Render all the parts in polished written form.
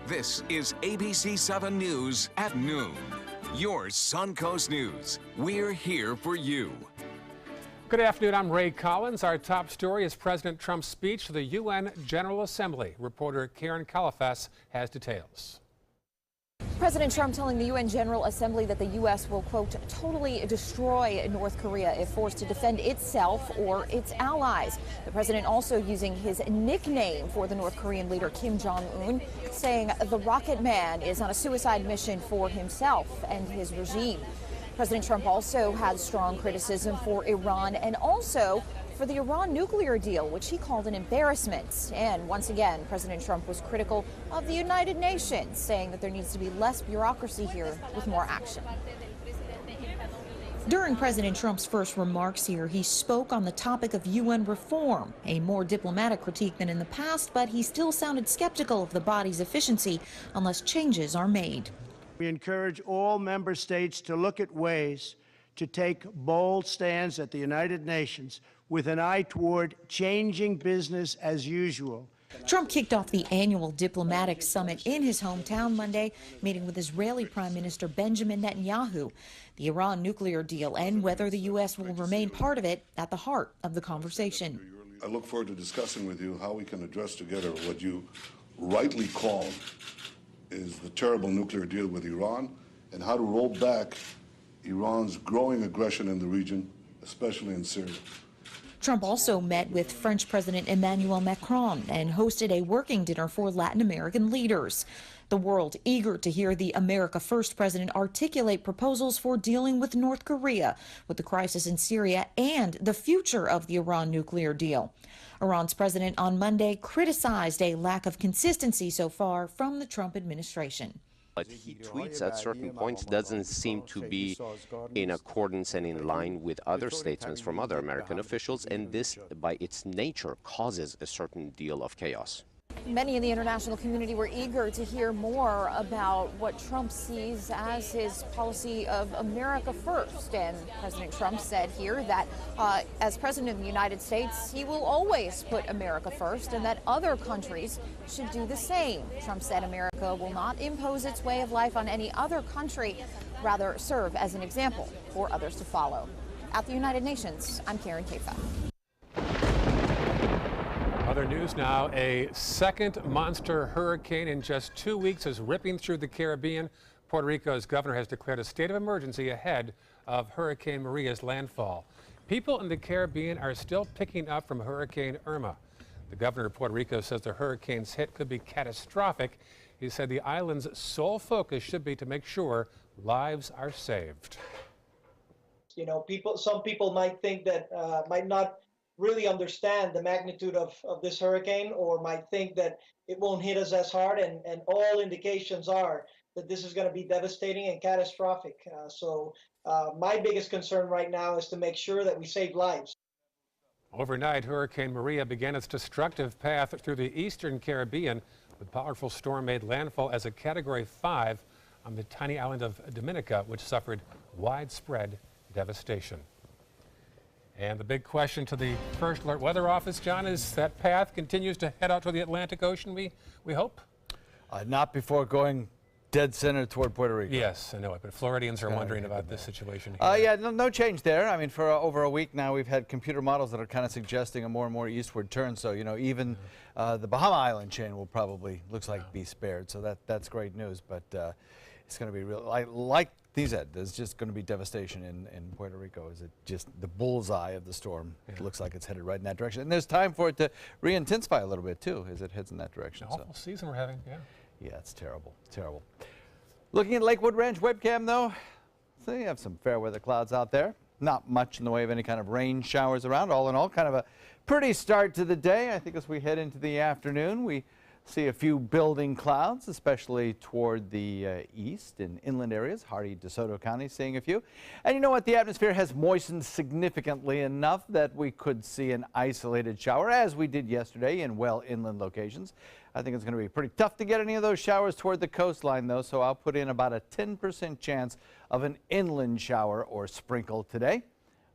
This is ABC 7 News at noon. Your Suncoast News. We're here for you. Good afternoon, I'm Ray Collins. Our top story is President Trump's speech to the UN General Assembly. Reporter Karen Kalafas has details. President Trump telling the UN General Assembly that the U.S. will, quote, totally destroy North Korea if forced to defend itself or its allies. The president also using his nickname for the North Korean leader Kim Jong-un, saying the Rocket Man is on a suicide mission for himself and his regime. President Trump also had strong criticism for Iran and also for the Iran nuclear deal, which he called an embarrassment. And once again, President Trump was critical of the United Nations, saying that there needs to be less bureaucracy here with more action. During President Trump's first remarks here, he spoke on the topic of UN reform, a more diplomatic critique than in the past, but he still sounded skeptical of the body's efficiency unless changes are made. We encourage all member states to look at ways to take bold stands at the United Nations with an eye toward changing business as usual. Trump kicked off the annual diplomatic summit in his hometown Monday, meeting with Israeli Prime Minister Benjamin Netanyahu. The Iran nuclear deal and whether the U.S. will remain part of it at the heart of the conversation. I look forward to discussing with you how we can address together what you rightly call is the terrible nuclear deal with Iran and how to roll back Iran's growing aggression in the region, especially in Syria. Trump also met with French President Emmanuel Macron and hosted a working dinner for Latin American leaders. The world eager to hear the America First president articulate proposals for dealing with North Korea, with the crisis in Syria, and the future of the Iran nuclear deal. Iran's president on Monday criticized a lack of consistency so far from the Trump administration. But he tweets at certain points doesn't seem to be in accordance and in line with other statements from other American officials, and this, by its nature, causes a certain deal of chaos. Many in the international community were eager to hear more about what Trump sees as his policy of America First. And President Trump said here that as President of the United States, he will always put America first and that other countries should do the same. Trump said America will not impose its way of life on any other country, rather serve as an example for others to follow. At the United Nations, I'm Karen Kafa. Other news now, a second monster hurricane in just 2 weeks is ripping through the Caribbean. Puerto Rico's governor has declared a state of emergency ahead of Hurricane Maria's landfall. People in the Caribbean are still picking up from Hurricane Irma. The governor of Puerto Rico says the hurricane's hit could be catastrophic. He said the island's sole focus should be to make sure lives are saved. You know, some people might think that might not really understand the magnitude of this hurricane, or might think that it won't hit us as hard, and all indications are that this is going to be devastating and catastrophic. So my biggest concern right now is to make sure that we save lives. Overnight, Hurricane Maria began its destructive path through the eastern Caribbean. The powerful storm made landfall as a Category 5 on the tiny island of Dominica, which suffered widespread devastation. And the big question to the First Alert Weather Office, John, is that path continues to head out to the Atlantic Ocean, we hope? Not before going dead center toward Puerto Rico. Yes, I know it, but Floridians are wondering about this situation here. Yeah, no change there. I mean, for over a week now, we've had computer models that are kind of suggesting a more and more eastward turn. So, you know, even the Bahama Island chain will probably, looks like, be spared. So that's great news. But it's going to be real. Like he said, there's just going to be devastation in Puerto Rico. Is it just the bullseye of the storm? Yeah. It looks like it's headed right in that direction. And there's time for it to re-intensify a little bit, too, as it heads in that direction. An awful season we're having, yeah. Yeah, it's terrible, terrible. Looking at Lakewood Ranch webcam, though, so you have some fair weather clouds out there. Not much in the way of any kind of rain showers around. All in all, kind of a pretty start to the day. I think as we head into the afternoon, we see a few building clouds, especially toward the east and inland areas. Hardy, DeSoto County seeing a few. And you know what? The atmosphere has moistened significantly enough that we could see an isolated shower, as we did yesterday in well inland locations. I think it's going to be pretty tough to get any of those showers toward the coastline, though, so I'll put in about a 10% chance of an inland shower or sprinkle today.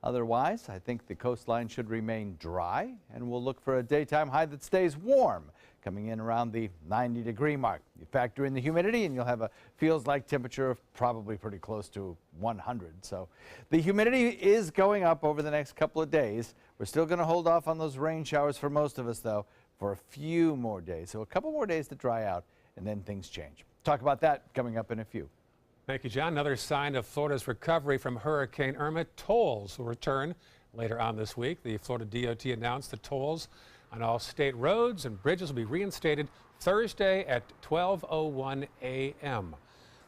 Otherwise, I think the coastline should remain dry, and we'll look for a daytime high that stays warm. coming in around the 90-degree mark. You factor in the humidity and you'll have a feels like temperature of probably pretty close to 100. So the humidity is going up over the next couple of days. We're still going to hold off on those rain showers for most of us, though, for a few more days. So a couple more days to dry out, and then things change. Talk about that coming up in a few. Thank you, John. Another sign of Florida's recovery from Hurricane Irma. Tolls will return later on this week. The Florida DOT announced the tolls on all state roads and bridges will be reinstated Thursday at 12:01 a.m.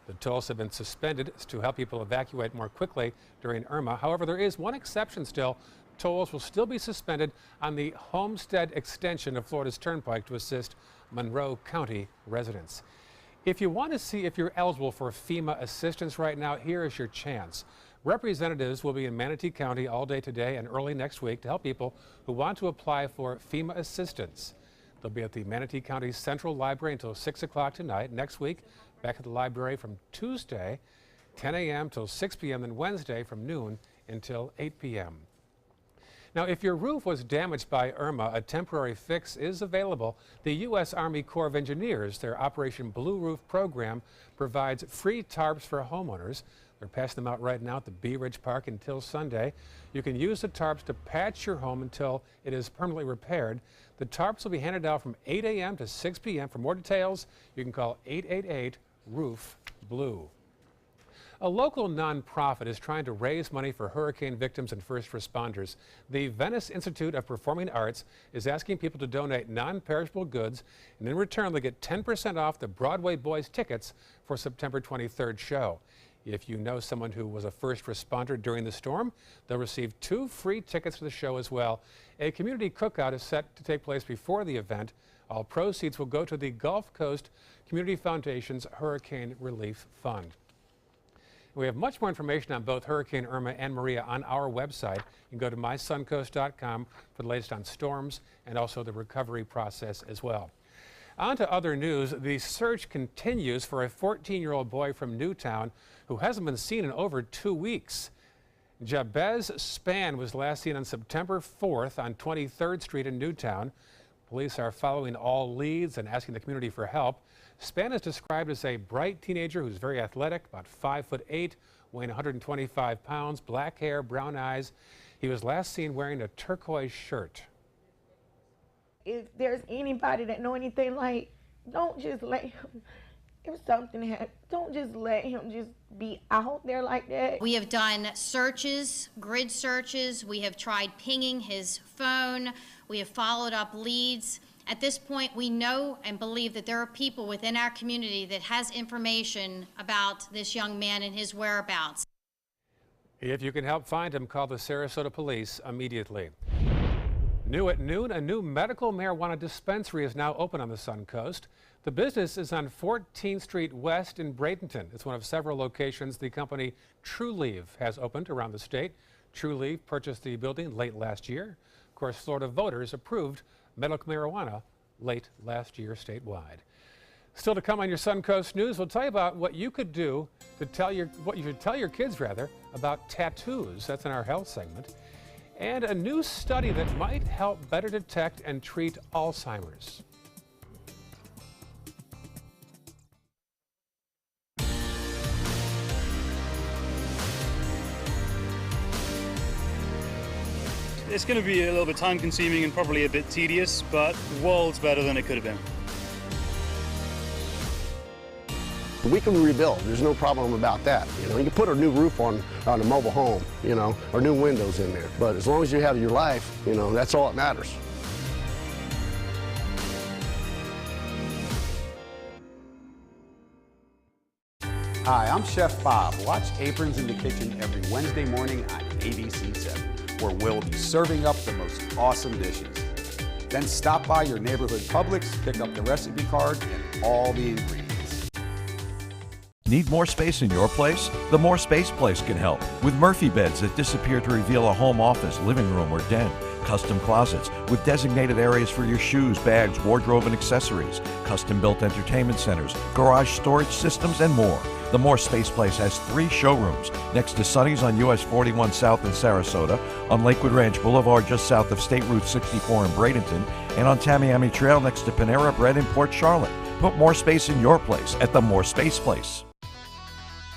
The tolls have been suspended to help people evacuate more quickly during Irma. However, there is one exception still. Tolls will still be suspended on the Homestead extension of Florida's Turnpike to assist Monroe County residents. If you want to see if you're eligible for FEMA assistance right now, here is your chance. Representatives will be in Manatee County all day today and early next week to help people who want to apply for FEMA assistance. They'll be at the Manatee County Central Library until 6 o'clock tonight. Next week, back at the library from Tuesday, 10 a.m. till 6 p.m., then Wednesday from noon until 8 p.m. Now, if your roof was damaged by Irma, a temporary fix is available. The U.S. Army Corps of Engineers, their Operation Blue Roof program, provides free tarps for homeowners. They're passing them out right now at the Bee Ridge Park until Sunday. You can use the tarps to patch your home until it is permanently repaired. The tarps will be handed out from 8 a.m. to 6 p.m. For more details, you can call 888-ROOF-BLUE. A local nonprofit is trying to raise money for hurricane victims and first responders. The Venice Institute of Performing Arts is asking people to donate non-perishable goods, and in return they'll get 10% off the Broadway Boys tickets for September 23rd show. If you know someone who was a first responder during the storm, they'll receive 2 free tickets to the show as well. A community cookout is set to take place before the event. All proceeds will go to the Gulf Coast Community Foundation's Hurricane Relief Fund. We have much more information on both Hurricane Irma and Maria on our website. You can go to mysuncoast.com for the latest on storms and also the recovery process as well. On to other news. The search continues for a 14-year-old boy from Newtown who hasn't been seen in over 2 weeks. Jabez Spann was last seen on September 4th on 23rd Street in Newtown. Police are following all leads and asking the community for help. Spann is described as a bright teenager who's very athletic, about 5'8", weighing 125 pounds, black hair, brown eyes. He was last seen wearing a turquoise shirt. If there's anybody that know anything, like, don't just let him, if something happens, don't just let him just be out there like that. We have done searches, grid searches. We have tried pinging his phone. We have followed up leads. At this point, we know and believe that there are people within our community that has information about this young man and his whereabouts. If you can help find him, call the Sarasota Police immediately. New at noon, a new medical marijuana dispensary is now open on the Sun Coast. The business is on 14th Street West in Bradenton. It's one of several locations the company Trulieve has opened around the state. Trulieve purchased the building late last year. Of course, Florida voters approved medical marijuana late last year statewide. Still to come on your Suncoast News, we'll tell you about what you could do to what you should tell your kids about tattoos. That's in our health segment. And a new study that might help better detect and treat Alzheimer's. It's going to be a little bit time consuming and probably a bit tedious, but worlds better than it could have been. We can rebuild. There's no problem about that. You know, you can put a new roof on a mobile home, you know, or new windows in there. But as long as you have your life, you know, that's all that matters. Hi, I'm Chef Bob. Watch Aprons in the Kitchen every Wednesday morning on ABC 7, where we'll be serving up the most awesome dishes. Then stop by your neighborhood Publix, pick up the recipe card and all the ingredients. Need more space in your place? The More Space Place can help with Murphy beds that disappear to reveal a home office, living room, or den. Custom closets with designated areas for your shoes, bags, wardrobe, and accessories. Custom-built entertainment centers, garage storage systems, and more. The More Space Place has 3 showrooms next to Sonny's on US 41 South in Sarasota, on Lakewood Ranch Boulevard just south of State Route 64 in Bradenton, and on Tamiami Trail next to Panera Bread in Port Charlotte. Put more space in your place at the More Space Place.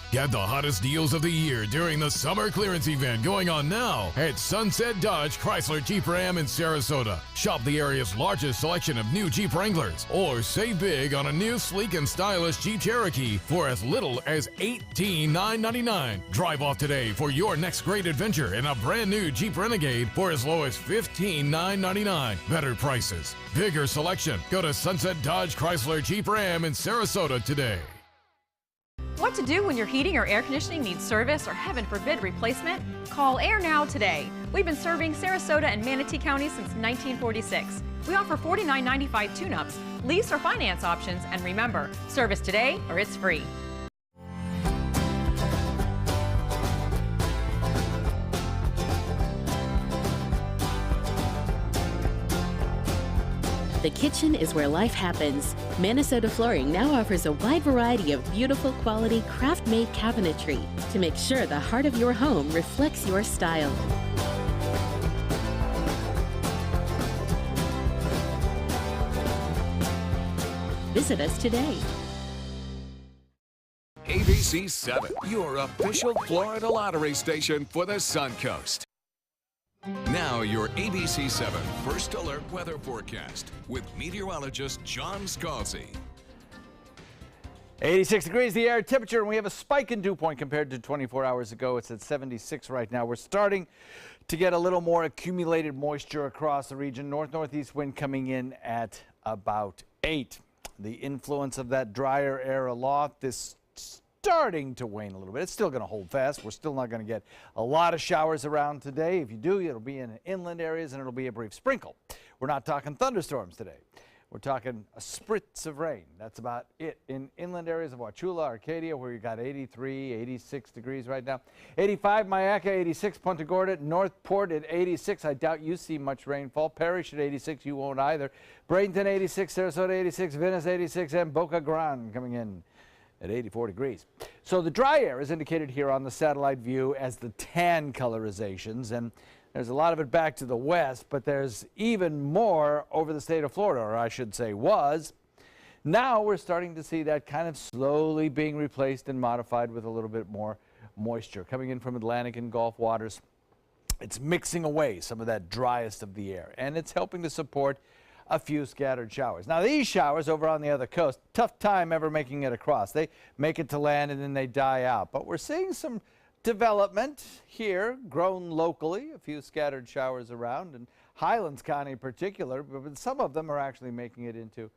Get the hottest deals of the year during the summer clearance event going on now at Sunset Dodge Chrysler Jeep Ram in Sarasota. Shop the area's largest selection of new Jeep Wranglers, or save big on a new sleek and stylish Jeep Cherokee for as little as $18,999. Drive off today for your next great adventure in a brand new Jeep Renegade for as low as $15,999. Better prices, bigger selection. Go to Sunset Dodge Chrysler Jeep Ram in Sarasota today. What to do when your heating or air conditioning needs service or, heaven forbid, replacement? Call Air Now today. We've been serving Sarasota and Manatee County since 1946. We offer $49.95 tune-ups, lease or finance options, and remember, service today or it's free. The kitchen is where life happens. Minnesota Flooring now offers a wide variety of beautiful quality craft-made cabinetry to make sure the heart of your home reflects your style. Visit us today. ABC 7, your official Florida lottery station for the Suncoast. Now your ABC 7 First Alert weather forecast with meteorologist John Scalzi. 86 degrees the air temperature, and we have a spike in dew point compared to 24 hours ago. It's at 76 right now. We're starting to get a little more accumulated moisture across the region. North-northeast wind coming in at about 8. The influence of that drier air aloft is starting to wane a little bit. It's still going to hold fast. We're still not going to get a lot of showers around today. If you do, it'll be in inland areas and it'll be a brief sprinkle. We're not talking thunderstorms today. We're talking a spritz of rain. That's about it. In inland areas of Wauchula, Arcadia, where you got 83, 86 degrees right now. 85, Mayaca, 86, Punta Gorda, Northport at 86. I doubt you see much rainfall. Parrish at 86, you won't either. Bradenton 86, Sarasota 86, Venice 86, and Boca Grande coming in at 84 degrees. So the dry air is indicated here on the satellite view as the tan colorizations, and there's a lot of it back to the west, but there's even more over the state of Florida, or I should say was. Now we're starting to see that kind of slowly being replaced and modified with a little bit more moisture coming in from Atlantic and Gulf waters. It's mixing away some of that driest of the air, and it's helping to support a few scattered showers. Now these showers over on the other coast, tough time ever making it across. They make it to land and then they die out. But we're seeing some development here, grown locally, a few scattered showers around, and Highlands County in particular, but some of them are actually making it into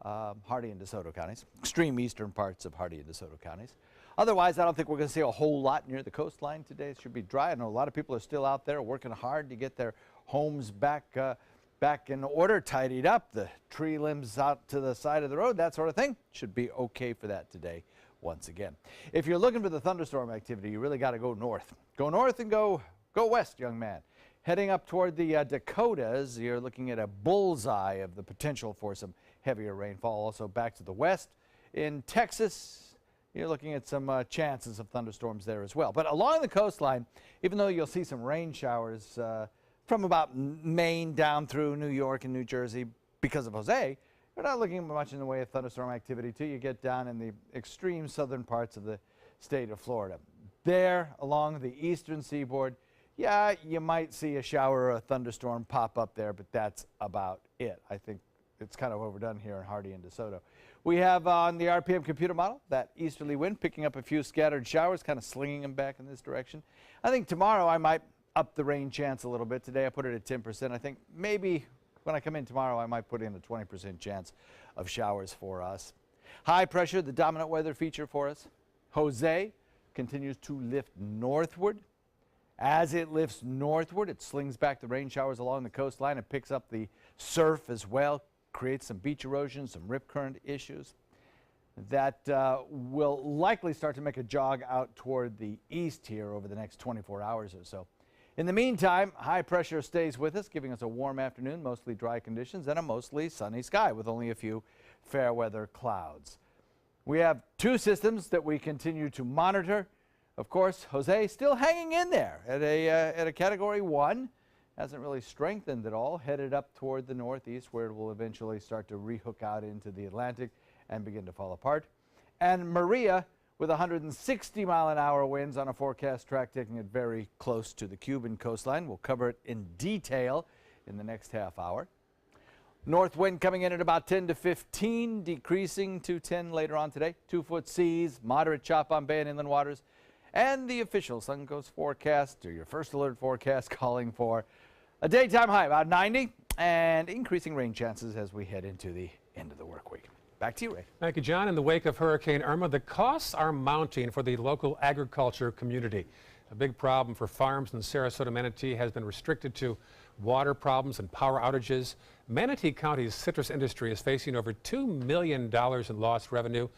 Hardee and DeSoto counties, extreme eastern parts of Hardee and DeSoto counties. Otherwise, I don't think we're going to see a whole lot near the coastline today. It should be dry. I know a lot of people are still out there working hard to get their homes back in order, tidied up, the tree limbs out to the side of the road, that sort of thing. Should be okay for that today once again. If you're looking for the thunderstorm activity, you really got to go north. Go north and go west, young man. Heading up toward the Dakotas, you're looking at a bullseye of the potential for some heavier rainfall. Also back to the west in Texas, you're looking at some chances of thunderstorms there as well. But along the coastline, even though you'll see some rain showers from about Maine down through New York and New Jersey because of Jose, you're not looking much in the way of thunderstorm activity till you get down in the extreme southern parts of the state of Florida. There, along the eastern seaboard, yeah, you might see a shower or a thunderstorm pop up there, but that's about it. I think it's kind of overdone here in Hardee and DeSoto. We have on the RPM computer model that easterly wind picking up a few scattered showers, kind of slinging them back in this direction. I think tomorrow I might up the rain chance a little bit. Today I put it at 10%. I think maybe when I come in tomorrow I might put in a 20% chance of showers for us. High pressure, the dominant weather feature for us. Jose continues to lift northward. As it lifts northward, it slings back the rain showers along the coastline and picks up the surf as well, creates some beach erosion, some rip current issues. That will likely start to make a jog out toward the east here over the next 24 hours or so. In the meantime, high pressure stays with us, giving us a warm afternoon, mostly dry conditions, and a mostly sunny sky with only a few fair weather clouds. We have two systems that we continue to monitor. Of course, Jose still hanging in there at a Category 1. Hasn't really strengthened at all, headed up toward the northeast where it will eventually start to rehook out into the Atlantic and begin to fall apart. And Maria with 160-mile-an-hour winds on a forecast track, taking it very close to the Cuban coastline. We'll cover it in detail in the next half hour. North wind coming in at about 10 to 15, decreasing to 10 later on today. 2-foot seas, moderate chop on bay and inland waters. And the official Suncoast forecast, or your first alert forecast, calling for a daytime high about 90 and increasing rain chances as we head into the end of the work week. Back to you, Ray. Thank you, John. In the wake of Hurricane Irma, the costs are mounting for the local agriculture community. A big problem for farms in Sarasota, Manatee has been restricted to water problems and power outages. Manatee County's citrus industry is facing over $2 million in lost revenue,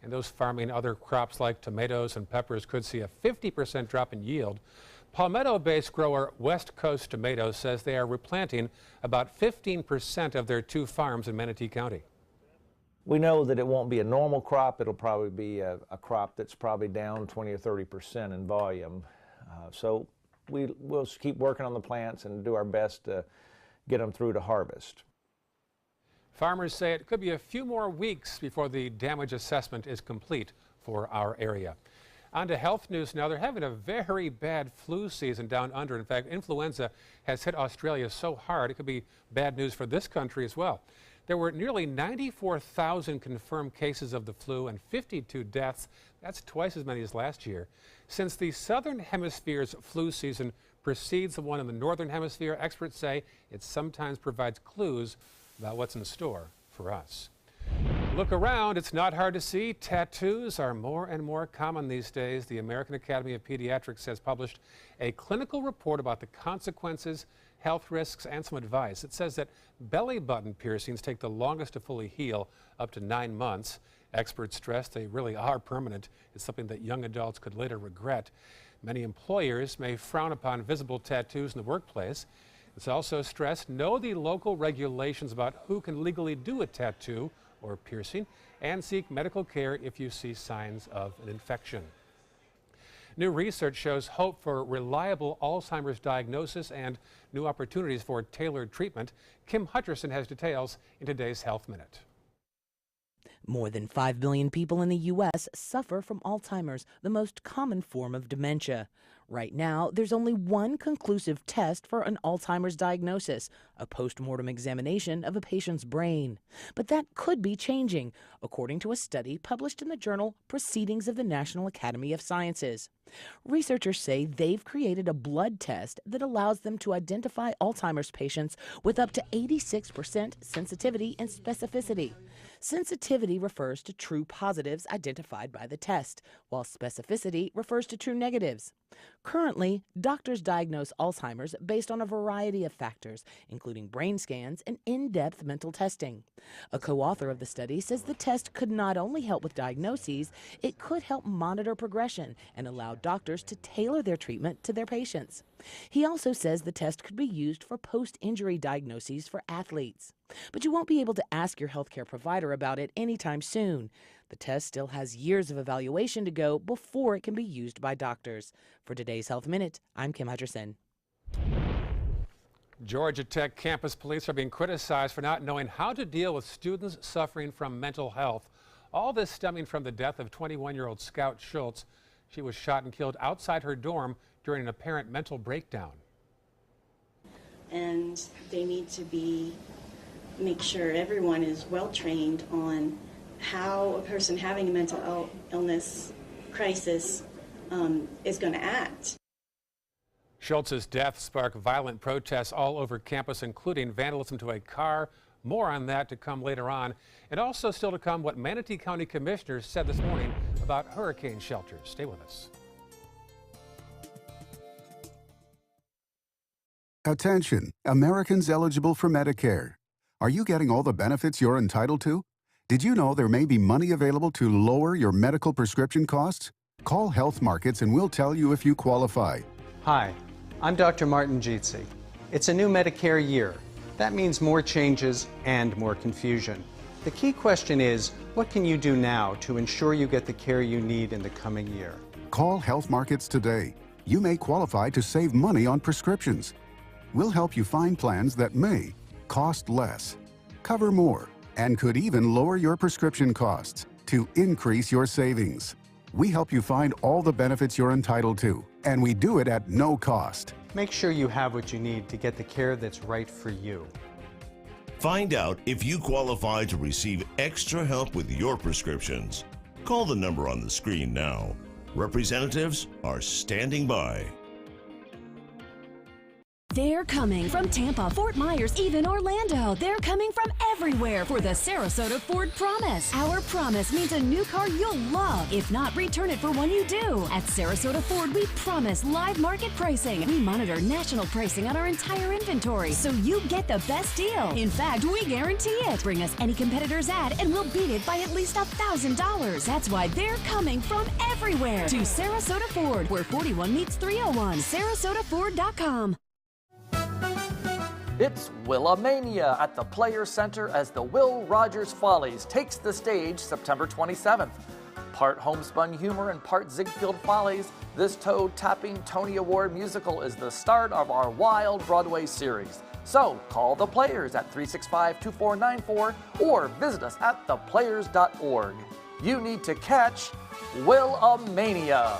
and those farming other crops like tomatoes and peppers could see a 50% drop in yield. Palmetto-based grower West Coast Tomatoes says they are replanting about 15% of their 2 farms in Manatee County. We know that it won't be a normal crop. It'll probably be a crop that's probably down 20 or 30% in volume. So we'll keep working on the plants and do our best to get them through to harvest. Farmers say it could be a few more weeks before the damage assessment is complete for our area. On to health news now. They're having a very bad flu season down under. In fact, influenza has hit Australia so hard it could be bad news for this country as well. There were nearly 94,000 confirmed cases of the flu and 52 deaths. That's twice as many as last year. Since the southern hemisphere's flu season precedes the one in the northern hemisphere, experts say it sometimes provides clues about what's in store for us. Look around, it's not hard to see. Tattoos are more and more common these days. The American Academy of Pediatrics has published a clinical report about the consequences, health risks, and some advice. It says that belly button piercings take the longest to fully heal, up to 9 months. Experts stress they really are permanent. It's something that young adults could later regret. Many employers may frown upon visible tattoos in the workplace. It's also stressed, know the local regulations about who can legally do a tattoo or piercing, and seek medical care if you see signs of an infection. New research shows hope for reliable Alzheimer's diagnosis and new opportunities for tailored treatment. Kim Hutcherson has details in today's Health Minute. More than 5 million people in the U.S. suffer from Alzheimer's, the most common form of dementia. Right now, there's only one conclusive test for an Alzheimer's diagnosis, a post-mortem examination of a patient's brain. But that could be changing, according to a study published in the journal Proceedings of the National Academy of Sciences. Researchers say they've created a blood test that allows them to identify Alzheimer's patients with up to 86% sensitivity and specificity. Sensitivity refers to true positives identified by the test, while specificity refers to true negatives. Currently, doctors diagnose Alzheimer's based on a variety of factors, including brain scans and in-depth mental testing. A co-author of the study says the test could not only help with diagnoses, it could help monitor progression and allow doctors to tailor their treatment to their patients. He also says the test could be used for post-injury diagnoses for athletes. But you won't be able to ask your healthcare provider about it anytime soon. The test still has years of evaluation to go before it can be used by doctors. For today's Health Minute, I'm Kim Hutcherson. Georgia Tech campus police are being criticized for not knowing how to deal with students suffering from mental health. All this stemming from the death of 21-year-old Scout Schultz. She was shot and killed outside her dorm during an apparent mental breakdown. And they need to make sure everyone is well trained on how a person having a mental illness crisis is going to act. Schultz's death sparked violent protests all over campus, including vandalism to a car. More on that to come later on. And also still to come, what Manatee County commissioners said this morning about hurricane shelters. Stay with us. Attention, Americans eligible for Medicare. Are you getting all the benefits you're entitled to? Did you know there may be money available to lower your medical prescription costs? Call Health Markets and we'll tell you if you qualify. Hi, I'm Dr. Martin Jeetsi. It's a new Medicare year. That means more changes and more confusion. The key question is, What can you do now to ensure you get the care you need in the coming year? Call Health Markets today. You may qualify to save money on prescriptions. We'll help you find plans that may cost less, cover more, and could even lower your prescription costs to increase your savings. We help you find all the benefits you're entitled to, and we do it at no cost. Make sure you have what you need to get the care that's right for you. Find out if you qualify to receive extra help with your prescriptions. Call the number on the screen now. Representatives are standing by. They're coming from Tampa, Fort Myers, even Orlando. They're coming from everywhere for the Sarasota Ford Promise. Our promise means a new car you'll love. If not, return it for one you do. At Sarasota Ford, we promise live market pricing. We monitor national pricing on our entire inventory, so you get the best deal. In fact, we guarantee it. Bring us any competitor's ad, and we'll beat it by at least $1,000. That's why they're coming from everywhere to Sarasota Ford, where 41 meets 301. SarasotaFord.com. It's Willamania at the Players Center as the Will Rogers Follies takes the stage September 27th. Part homespun humor and part Ziegfeld Follies, this toe-tapping Tony Award musical is the start of our wild Broadway series. So call the Players at 365-2494 or visit us at theplayers.org. You need to catch Willamania.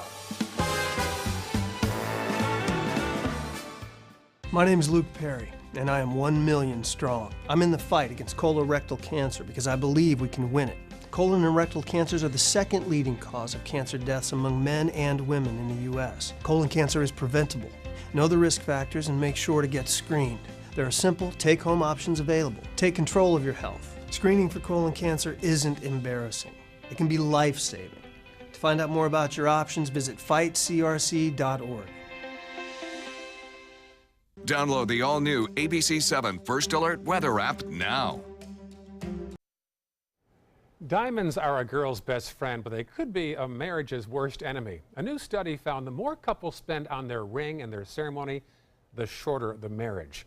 My name is Luke Perry, and I am 1 million strong. I'm in the fight against colorectal cancer because I believe we can win it. Colon and rectal cancers are the second leading cause of cancer deaths among men and women in the U.S. Colon cancer is preventable. Know the risk factors and make sure to get screened. There are simple, take-home options available. Take control of your health. Screening for colon cancer isn't embarrassing. It can be life-saving. To find out more about your options, visit fightcrc.org. Download the all-new ABC7 First Alert weather app now. Diamonds are a girl's best friend, but they could be a marriage's worst enemy. A new study found the more couples spend on their ring and their ceremony, the shorter the marriage.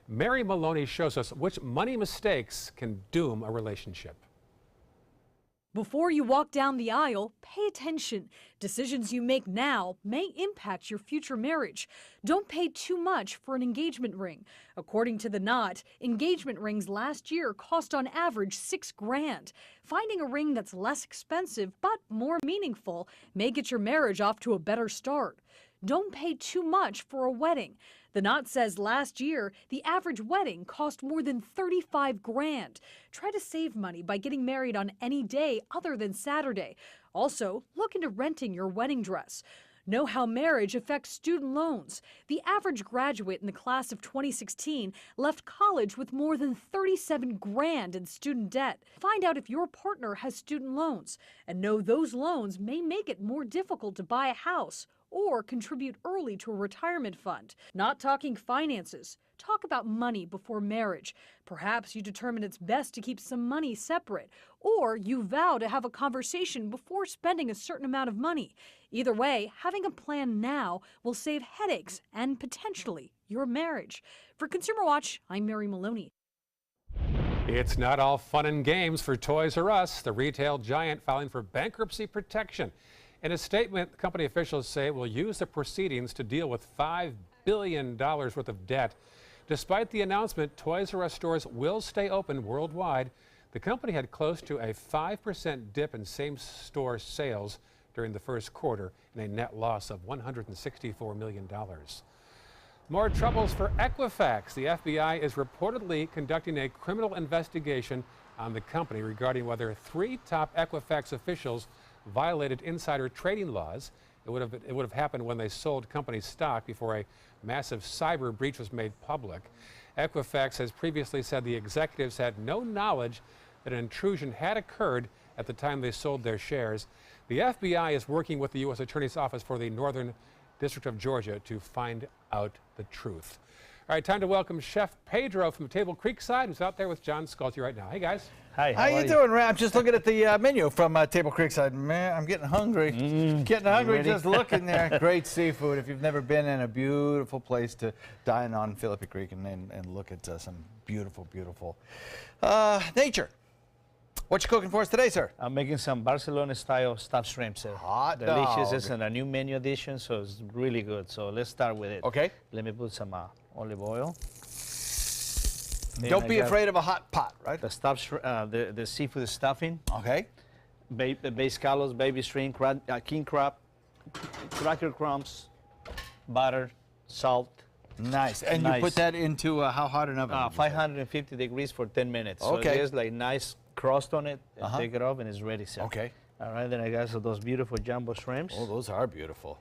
Mary Maloney shows us which money mistakes can doom a relationship. Before you walk down the aisle, pay attention. Decisions you make now may impact your future marriage. Don't pay too much for an engagement ring. According to The Knot, engagement rings last year cost on average $6 grand. Finding a ring that's less expensive but more meaningful may get your marriage off to a better start. Don't pay too much for a wedding. The Knot says last year, the average wedding cost more than $35 grand. Try to save money by getting married on any day other than Saturday. Also, look into renting your wedding dress. Know how marriage affects student loans. The average graduate in the class of 2016 left college with more than $37 grand in student debt. Find out if your partner has student loans, and know those loans may make it more difficult to buy a house or contribute early to a retirement fund. Not talking finances. Talk about money before marriage. Perhaps you determine it's best to keep some money separate, or you vow to have a conversation before spending a certain amount of money. Either way, having a plan now will save headaches and potentially your marriage. For Consumer Watch, I'm Mary Maloney. It's not all fun and games for Toys R Us, the retail giant filing for bankruptcy protection. In a statement, company officials say it will use the proceedings to deal with $5 billion worth of debt. Despite the announcement, Toys R Us stores will stay open worldwide. The company had close to a 5% dip in same-store sales during the first quarter and a net loss of $164 million. More troubles for Equifax. The FBI is reportedly conducting a criminal investigation on the company regarding whether 3 top Equifax officials violated insider trading laws. It would have happened when they sold company stock before a massive cyber breach was made public. Equifax has previously said the executives had no knowledge that an intrusion had occurred at the time they sold their shares. The FBI is working with the U.S. Attorney's Office for the Northern District of Georgia to find out the truth. All right, time to welcome Chef Pedro from Table Creekside, who's out there with John Sculty right now. Hey, guys. Hi, how you doing, Ray? I'm just looking at the menu from Table Creekside. Man, I'm getting hungry. Getting hungry just looking there. Great seafood. If you've never been in a beautiful place to dine on Philippi Creek and look at some beautiful, beautiful nature. What you cooking for us today, sir? I'm making some Barcelona-style stuffed shrimp, sir. Hot Delicious. dog. It's a new menu addition, so it's really good. So let's start with it. Okay. Let me put some olive oil. Then Don't I be got afraid of a hot pot, right? The stuffed, the seafood stuffing. Okay. Bay scallops, baby shrimp, king crab, cracker crumbs, butter, salt. Nice. And you put that into how hot an oven? 550 degrees for 10 minutes. Okay. So there's like nice crust on it. And take it off and it's ready, sir. Okay. All right, then I got those beautiful jumbo shrimps. Oh, those are beautiful.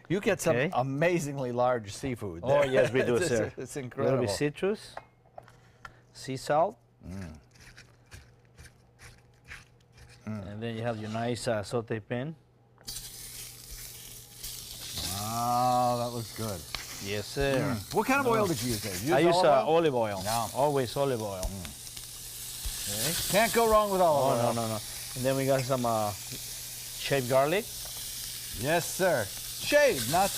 You get some amazingly large seafood there. Oh, yes, we do, sir. It's A incredible. little bit citrus, sea salt. And then you have your nice saute pan. Wow, that looks good. Yes, sir. What kind of oil did you use there? I use olive oil. No. Always olive oil. Okay. Can't go wrong with olive oil. No. And then we got some shaved garlic. Yes, sir. Shaved, not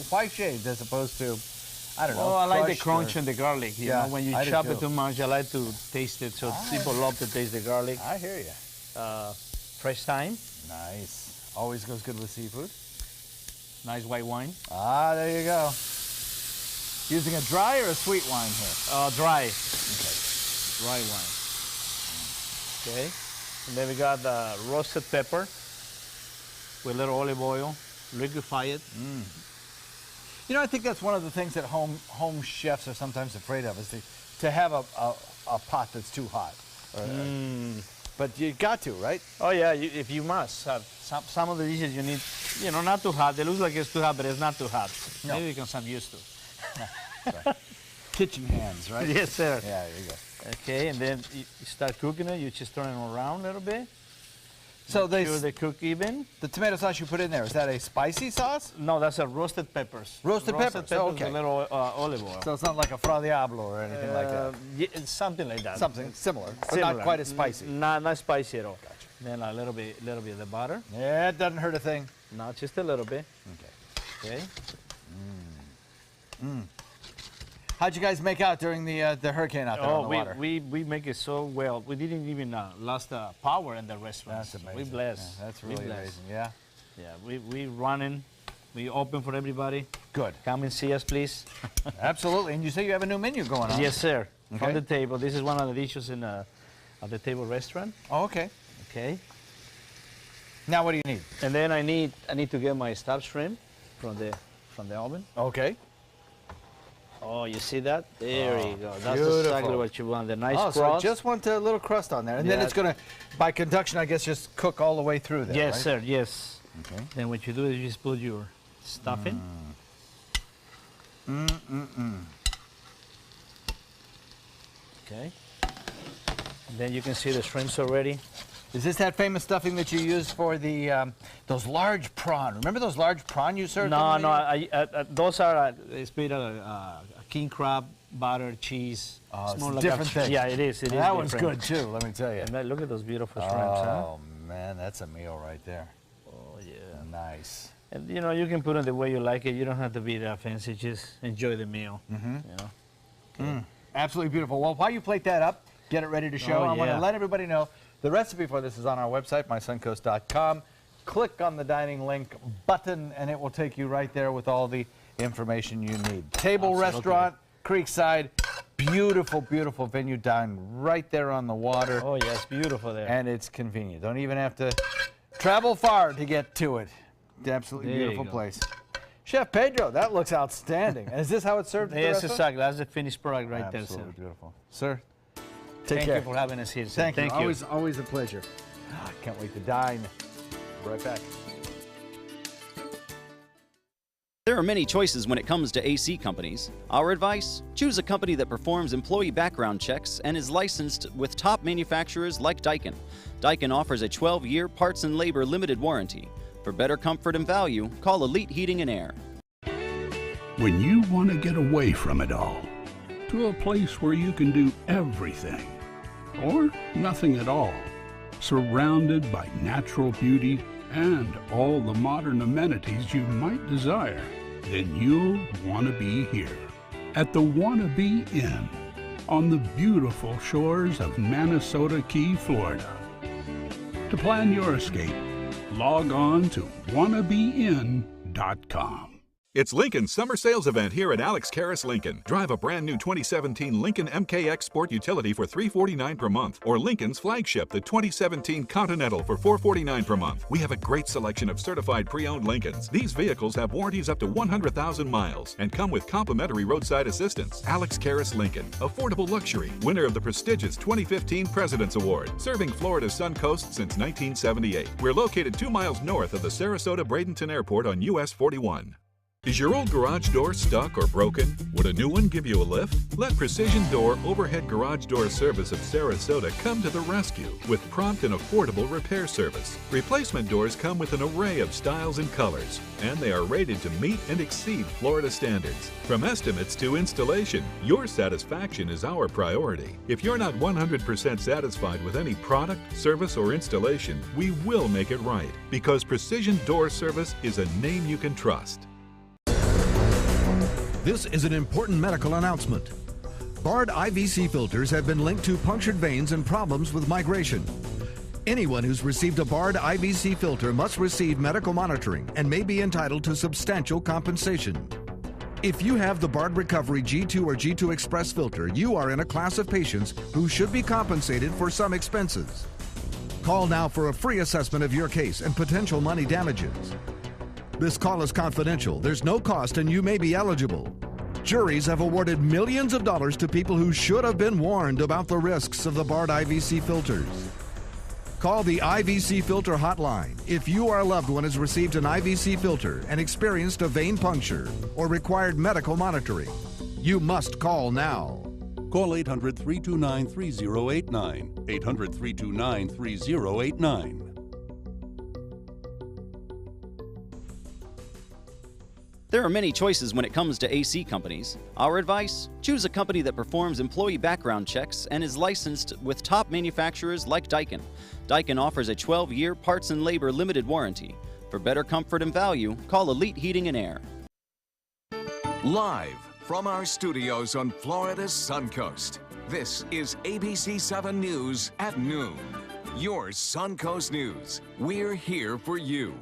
why shaved as opposed to, I don't know. Oh, I like the crushed crunch and the garlic. You know, when you I do chop too. it too much, I like to taste it. So people love to taste the garlic. I hear you. Fresh thyme. Nice. Always goes good with seafood. Nice white wine. Ah, there you go. Using a dry or a sweet wine here? Dry. Okay. Dry wine. Okay. And then we got the roasted pepper with a little olive oil. Liquefy it. You know, I think that's one of the things that home chefs are sometimes afraid of, is to have a pot that's too hot. But you got to, right? Oh yeah, if you must. Some of the dishes you need, you know, not too hot. It looks like it's too hot, but it's not too hot. No. Maybe you can some used to. Kitchen hands, right? Yes, sir. Yeah, there you go. Okay, and then you start cooking it. You just turn it around a little bit. So Make sure they cook even. The tomato sauce you put in there, is that a spicy sauce? No, that's a roasted peppers. Roasted peppers, with okay. a little olive oil. So it's not like a Fra Diablo or anything like that? Yeah, it's something like that. Something similar, but not quite as spicy. Not spicy at all. Gotcha. Then a little bit of the butter. Yeah, it doesn't hurt a thing. No, just a little bit. Okay. How'd you guys make out during the hurricane out there on the water? We make it so well. We didn't even lost power in the restaurant. That's amazing. We blessed. Yeah, that's really amazing. Yeah. Yeah, we running. We open for everybody. Good. Come and see us, please. Absolutely. And you say you have a new menu going on? Yes, sir. Okay. On the table. This is one of the dishes in at the table restaurant. Oh, okay. Okay. Now what do you need? And then I need to get my stuffed shrimp from the oven. Okay. Oh, you see that? There you go. That's beautiful. exactly what you want. The nice crust. So I just want a little crust on there. And then it's going to, by conduction, I guess, just cook all the way through there, Yes, right? sir. Yes. Okay. Then what you do is you just put your stuff in. Okay. And then you can see the shrimps already. Is this that famous stuffing that you use for the those large prawn? Remember those large prawn you served? No. Those are it's made out of king crab, butter, cheese. Oh, it's more a like different thing. Yeah, it is. That one's good too. Let me tell you. And look at those beautiful shrimps. Oh man, that's a meal right there. Oh yeah. Nice. And you know, you can put it the way you like it. You don't have to be that fancy. Just enjoy the meal. You know. Okay. Absolutely beautiful. Well, while you plate that up, get it ready to show. I want to let everybody know the recipe for this is on our website, mysuncoast.com. Click on the dining link button, and it will take you right there with all the information you need. Table Restaurant, Creekside, beautiful, beautiful venue down right there on the water. Oh, yeah, it's beautiful there. And it's convenient. Don't even have to travel far to get to it. Absolutely beautiful place. Chef Pedro, that looks outstanding. And is this how it's served at the Yes, restaurant? exactly. That's the finished product right there, sir. Absolutely beautiful. Sir, Thank you for having us here, sir. Thank you. Always a pleasure. Can't wait to dine. Right back. There are many choices when it comes to AC companies. Our advice? Choose a company that performs employee background checks and is licensed with top manufacturers like Daikin. Daikin offers a 12-year parts and labor limited warranty. For better comfort and value, call Elite Heating and Air. When you want to get away from it all, to a place where you can do everything, or nothing at all, surrounded by natural beauty and all the modern amenities you might desire, then you'll want to be here at the Wanna Be Inn. on the beautiful shores of Manasota Key, Florida. To plan your escape, log on to wannabein.com. It's Lincoln's summer sales event here at Alex Karras Lincoln. Drive a brand new 2017 Lincoln MKX Sport Utility for $349 per month, or Lincoln's flagship, the 2017 Continental, for $449 per month. We have a great selection of certified pre-owned Lincolns. These vehicles have warranties up to 100,000 miles and come with complimentary roadside assistance. Alex Karras Lincoln, affordable luxury, winner of the prestigious 2015 President's Award, serving Florida's Sun Coast since 1978. We're located 2 miles north of the Sarasota-Bradenton Airport on US 41. Is your old garage door stuck or broken? Would a new one give you a lift? Let Precision Door Overhead Garage Door Service of Sarasota come to the rescue with prompt and affordable repair service. Replacement doors come with an array of styles and colors, and they are rated to meet and exceed Florida standards. From estimates to installation, your satisfaction is our priority. If you're not 100% satisfied with any product, service, or installation, we will make it right, because Precision Door Service is a name you can trust. This is an important medical announcement. Bard IVC filters have been linked to punctured veins and problems with migration. Anyone who's received a Bard IVC filter must receive medical monitoring and may be entitled to substantial compensation. If you have the Bard Recovery G2 or G2 Express filter, you are in a class of patients who should be compensated for some expenses. Call now for a free assessment of your case and potential money damages. This call is confidential. There's no cost and you may be eligible. Juries have awarded millions of dollars to people who should have been warned about the risks of the Bard IVC filters. Call the IVC Filter Hotline if you or a loved one has received an IVC filter and experienced a vein puncture or required medical monitoring. You must call now. Call 800-329-3089. 800-329-3089. There are many choices when it comes to AC companies. Our advice? Choose a company that performs employee background checks and is licensed with top manufacturers like Daikin. Daikin offers a 12-year parts and labor limited warranty. For better comfort and value, call Elite Heating and Air. Live from our studios on Florida's Suncoast, this is ABC 7 News at noon. Your Suncoast News. We're here for you.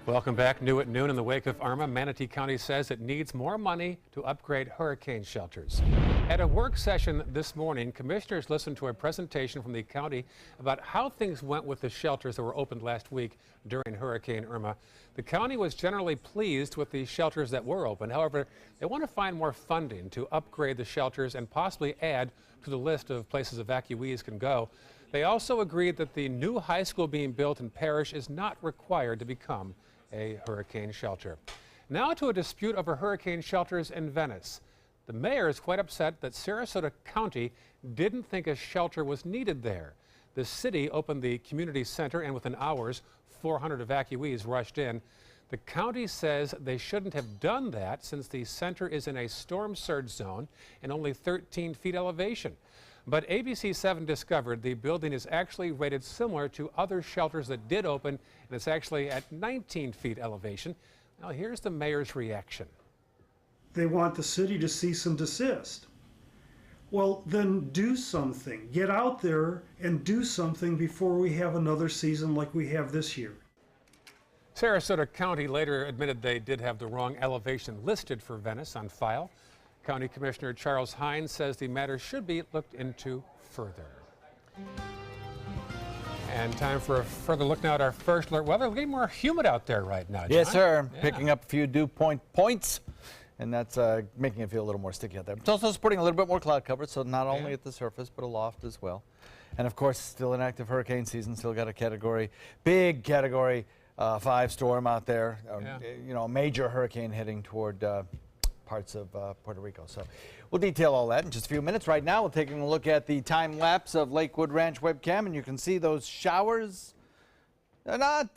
Welcome back. New at noon. In the wake of Irma, Manatee County says it needs more money to upgrade hurricane shelters. At a work session this morning, commissioners listened to a presentation from the county about how things went with the shelters that were opened last week during Hurricane Irma. The county was generally pleased with the shelters that were open. However, they want to find more funding to upgrade the shelters and possibly add to the list of places evacuees can go. They also agreed that the new high school being built in Parrish is not required to become a hurricane shelter. Now to a dispute over hurricane shelters in Venice. The mayor is quite upset that Sarasota County didn't think a shelter was needed there. The city opened the community center and within hours, 400 evacuees rushed in. The county says they shouldn't have done that since the center is in a storm surge zone and only 13 feet elevation. But ABC 7 discovered the building is actually rated similar to other shelters that did open, and it's actually at 19 feet elevation. Now here's the mayor's reaction. They want the city to cease and desist. Well, then do something. Get out there and do something before we have another season like we have this year. Sarasota County later admitted they did have the wrong elevation listed for Venice on file. County Commissioner Charles Hines says the matter should be looked into further. And time for a further look now at our first alert weather. It's getting more humid out there right now, John. Yes, sir. Yeah. Picking up a few dew points, and that's making it feel a little more sticky out there. It's also spreading a little bit more cloud cover, so not only at the surface, but aloft as well. And of course, still an active hurricane season. Still got a big category 5 storm out there. You know, a major hurricane heading toward parts of Puerto Rico. So we'll detail all that in just a few minutes. Right now, we're taking a look at the time lapse of Lakewood Ranch webcam, and you can see those showers. They're not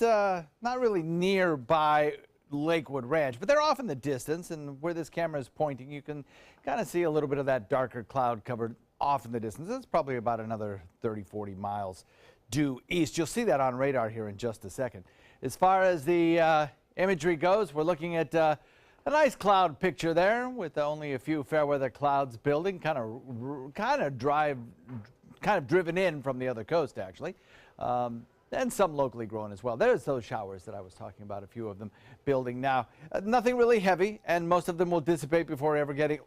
really nearby Lakewood Ranch, but they're off in the distance, and where this camera is pointing, you can kind of see a little bit of that darker cloud covered off in the distance. It's probably about another 30-40 miles due east. You'll see that on radar here in just a second. As far as the imagery goes, we're looking at A nice cloud picture there with only a few fair weather clouds building, kind of driven in from the other coast, actually. And some locally grown as well. There's those showers that I was talking about, a few of them building now. Nothing really heavy, and most of them will dissipate before ever getting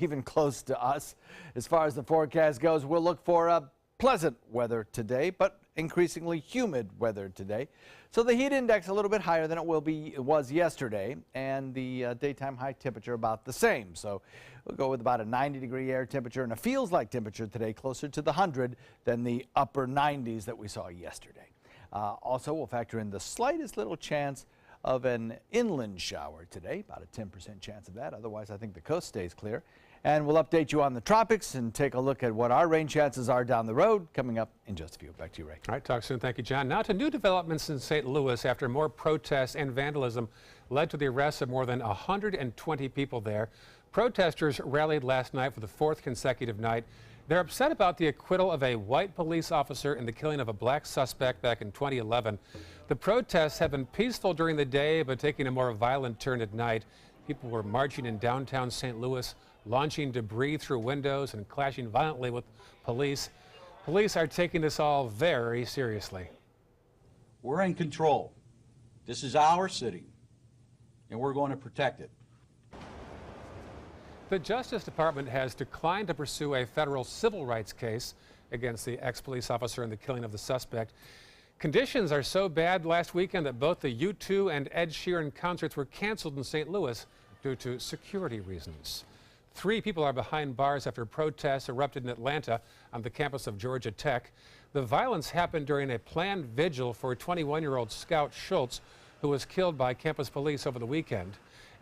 even close to us. As far as the forecast goes, we'll look for pleasant weather today, but increasingly humid weather today. So the heat index a little bit higher than it was yesterday, and the daytime high temperature about the same. So we'll go with about a 90-degree air temperature and a feels-like temperature today closer to the 100 than the upper 90s that we saw yesterday. Also, we'll factor in the slightest little chance of an inland shower today, about a 10% chance of that. Otherwise, I think the coast stays clear. And we'll update you on the tropics and take a look at what our rain chances are down the road coming up in just a few. Back to you, Ray. All right, talk soon. Thank you, John. Now to new developments in St. Louis after more protests and vandalism led to the arrest of more than 120 people there. Protesters rallied last night for the fourth consecutive night. They're upset about the acquittal of a white police officer in the killing of a black suspect back in 2011. The protests have been peaceful during the day, but taking a more violent turn at night. People were marching in downtown St. Louis, launching debris through windows and clashing violently with police. Police are taking this all very seriously. We're in control. This is our city, and we're going to protect it. The Justice Department has declined to pursue a federal civil rights case against the ex-police officer in the killing of the suspect. Conditions are so bad last weekend that both the U2 and Ed Sheeran concerts were canceled in St. Louis due to security reasons. 3 people are behind bars after protests erupted in Atlanta on the campus of Georgia Tech. The violence happened during a planned vigil for 21-year-old Scout Schultz, who was killed by campus police over the weekend.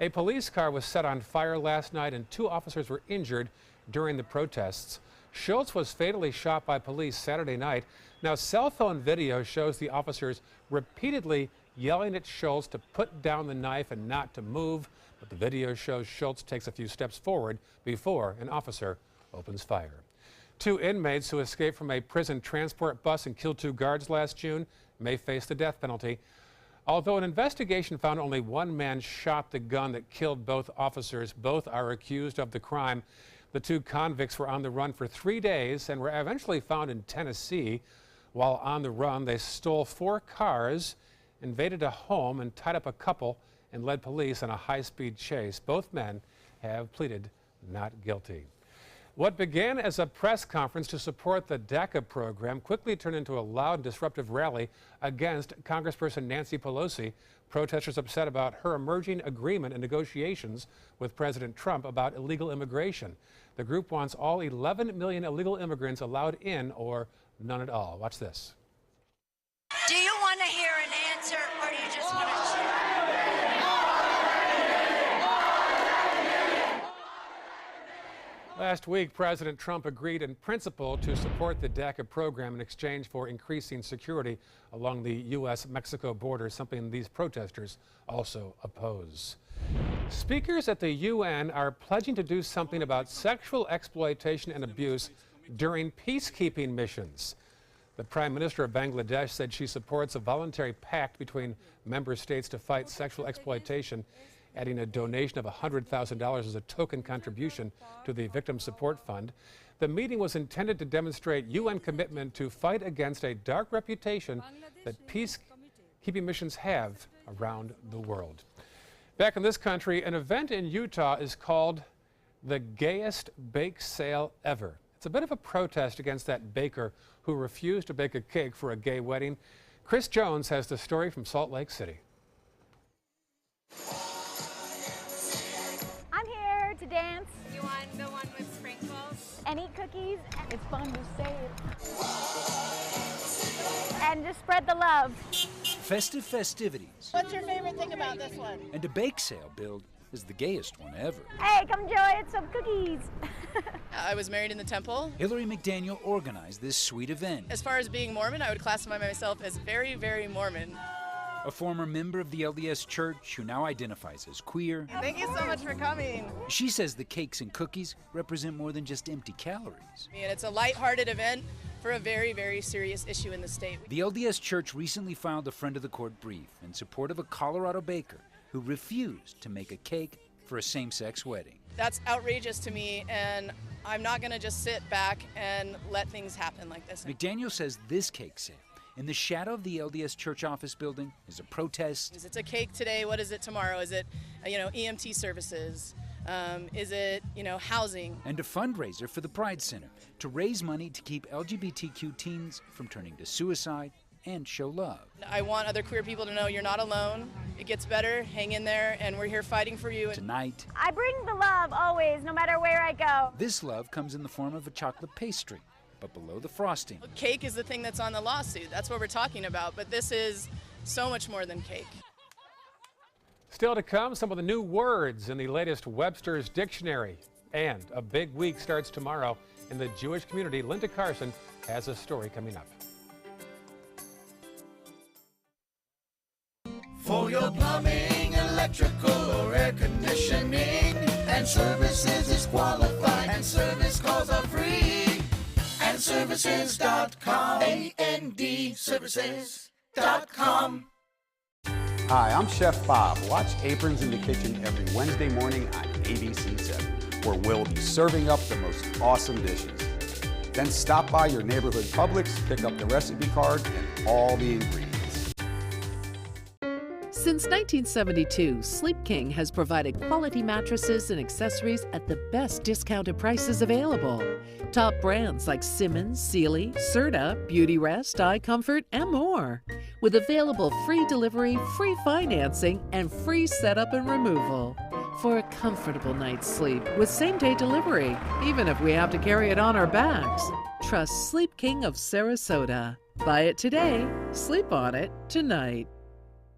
A police car was set on fire last night and 2 officers were injured during the protests. Schultz was fatally shot by police Saturday night. Now, cell phone video shows the officers repeatedly yelling at Schultz to put down the knife and not to move, but the video shows Schultz takes a few steps forward before an officer opens fire. 2 inmates who escaped from a prison transport bus and killed 2 guards last June may face the death penalty. Although an investigation found only 1 man shot the gun that killed both officers, both are accused of the crime. The 2 convicts were on the run for 3 days and were eventually found in Tennessee. While on the run, they stole 4 cars, invaded a home, and tied up a couple and led police on a high-speed chase. Both men have pleaded not guilty. What began as a press conference to support the DACA program quickly turned into a loud and disruptive rally against Congressperson Nancy Pelosi. Protesters upset about her emerging agreement and negotiations with President Trump about illegal immigration. The group wants all 11 million illegal immigrants allowed in or none at all. Watch this. Do you want to hear an answer or do you just want to cheer? Last week, President Trump agreed in principle to support the DACA program in exchange for increasing security along the U.S.-Mexico border, something these protesters also oppose. Speakers at the UN are pledging to do something about sexual exploitation and abuse during peacekeeping missions. The Prime Minister of Bangladesh said she supports a voluntary pact between member states to fight sexual exploitation, adding a donation of $100,000 as a token contribution to the Victim Support Fund. The meeting was intended to demonstrate UN commitment to fight against a dark reputation that peacekeeping missions have around the world. Back in this country, an event in Utah is called the Gayest Bake Sale Ever. It's a bit of a protest against that baker who refused to bake a cake for a gay wedding. Chris Jones has the story from Salt Lake City. I'm here to dance. You want the one with sprinkles? And eat cookies. It's fun to say it. And just spread the love. Festive festivities. What's your favorite thing about this one? And a bake sale build is the gayest one ever. Hey, come enjoy some cookies. I was married in the temple. Hillary McDaniel organized this sweet event. As far as being Mormon, I would classify myself as very, very Mormon. A former member of the LDS Church who now identifies as queer. Thank you so much for coming. She says the cakes and cookies represent more than just empty calories. And it's a lighthearted event for a very, very serious issue in the state. The LDS Church recently filed a friend of the court brief in support of a Colorado baker who refused to make a cake for a same-sex wedding. That's outrageous to me, and I'm not going to just sit back and let things happen like this. McDaniel says this cake sale in the shadow of the LDS Church office building is a protest. It's a cake today. What is it tomorrow? Is it, EMT services? Is it, housing? And a fundraiser for the Pride Center to raise money to keep LGBTQ teens from turning to suicide and show love. I want other queer people to know you're not alone. It gets better. Hang in there, and we're here fighting for you. Tonight, I bring the love always, no matter where I go. this love comes in the form of a chocolate pastry, but below the frosting. Cake is the thing that's on the lawsuit. That's what we're talking about, but this is so much more than cake. Still to come, some of the new words in the latest Webster's Dictionary. And a big week starts tomorrow in the Jewish community. Linda Carson has a story coming up. For your plumbing, electrical, or air conditioning, and services is qualified, and service calls are free. And services.com, AND services.com. Hi, I'm Chef Bob. Watch Aprons in the Kitchen every Wednesday morning on ABC7, where we'll be serving up the most awesome dishes. Then stop by your neighborhood Publix, pick up the recipe card and all the ingredients. Since 1972, Sleep King has provided quality mattresses and accessories at the best discounted prices available. Top brands like Simmons, Sealy, Serta, Beautyrest, iComfort, and more. With available free delivery, free financing, and free setup and removal. For a comfortable night's sleep with same-day delivery, even if we have to carry it on our backs. Trust Sleep King of Sarasota. Buy it today, sleep on it tonight.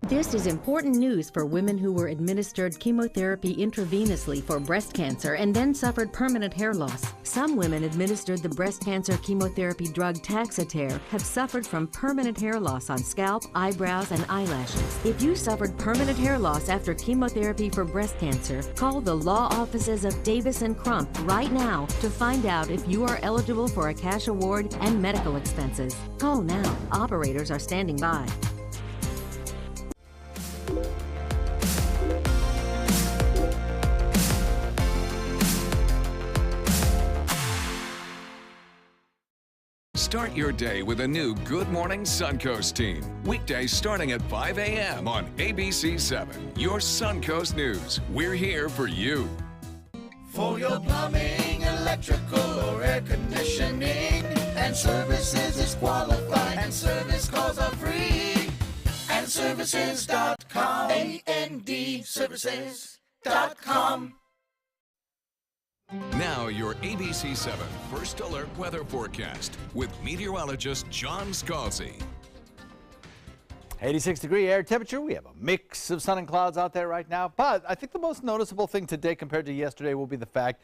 This is important news for women who were administered chemotherapy intravenously for breast cancer and then suffered permanent hair loss. Some women administered the breast cancer chemotherapy drug Taxotere have suffered from permanent hair loss on scalp, eyebrows, and eyelashes. If you suffered permanent hair loss after chemotherapy for breast cancer, call the law offices of Davis & Crump right now to find out if you are eligible for a cash award and medical expenses. Call now. Operators are standing by. Start your day with a new Good Morning Suncoast team. Weekdays starting at 5 a.m. on ABC 7. Your Suncoast News. We're here for you. For your plumbing, electrical, or air conditioning, and services is qualified, and service calls are free. And services.com, AND services.com. Now your ABC 7 First Alert Weather Forecast with meteorologist John Scalzi. 86-degree air temperature. We have a mix of sun and clouds out there right now, but I think the most noticeable thing today compared to yesterday will be the fact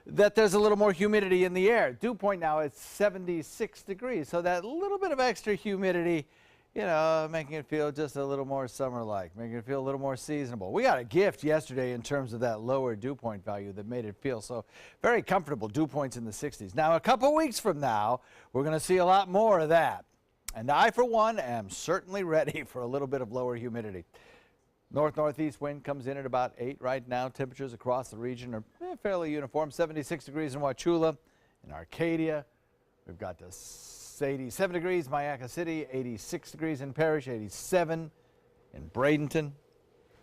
that there's a little more humidity in the air. Dew point now is 76 degrees, so that little bit of extra humidity, making it feel just a little more summer-like, making it feel a little more seasonable. We got a gift yesterday in terms of that lower dew point value that made it feel so very comfortable, dew points in the 60s. Now, a couple weeks from now, we're going to see a lot more of that. And I, for one, am certainly ready for a little bit of lower humidity. North-northeast wind comes in at about 8 right now. Temperatures across the region are fairly uniform. 76 degrees in Wauchula, in Arcadia. We've got the 87 degrees, Mayaca City, 86 degrees in Parrish, 87 in Bradenton.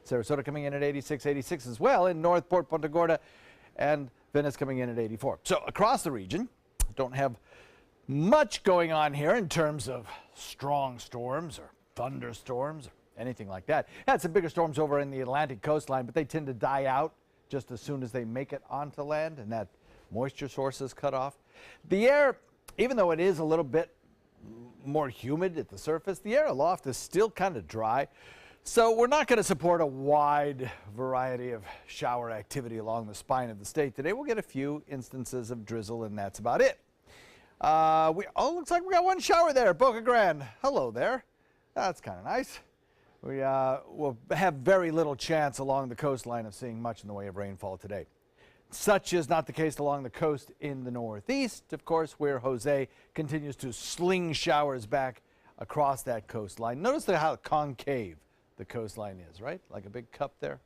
Sarasota coming in at 86 as well in Northport, Punta Gorda, and Venice coming in at 84. So across the region, don't have much going on here in terms of strong storms or thunderstorms or anything like that. Had some bigger storms over in the Atlantic coastline, but they tend to die out just as soon as they make it onto land and that moisture source is cut off. The air, even though it is a little bit more humid at the surface, the air aloft is still kind of dry. So we're not going to support a wide variety of shower activity along the spine of the state today. We'll get a few instances of drizzle, and that's about it. Looks like we got one shower there, Boca Grande. Hello there. That's kind of nice. We will have very little chance along the coastline of seeing much in the way of rainfall today. Such is not the case along the coast in the northeast, of course, where Jose continues to sling showers back across that coastline. Notice how concave the coastline is, right? Like a big cup there.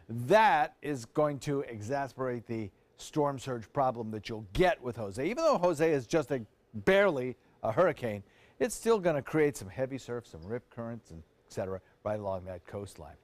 That is going to exacerbate the storm surge problem that you'll get with Jose. Even though Jose is just barely a hurricane, it's still going to create some heavy surf, some rip currents, and etc. right along that coastline.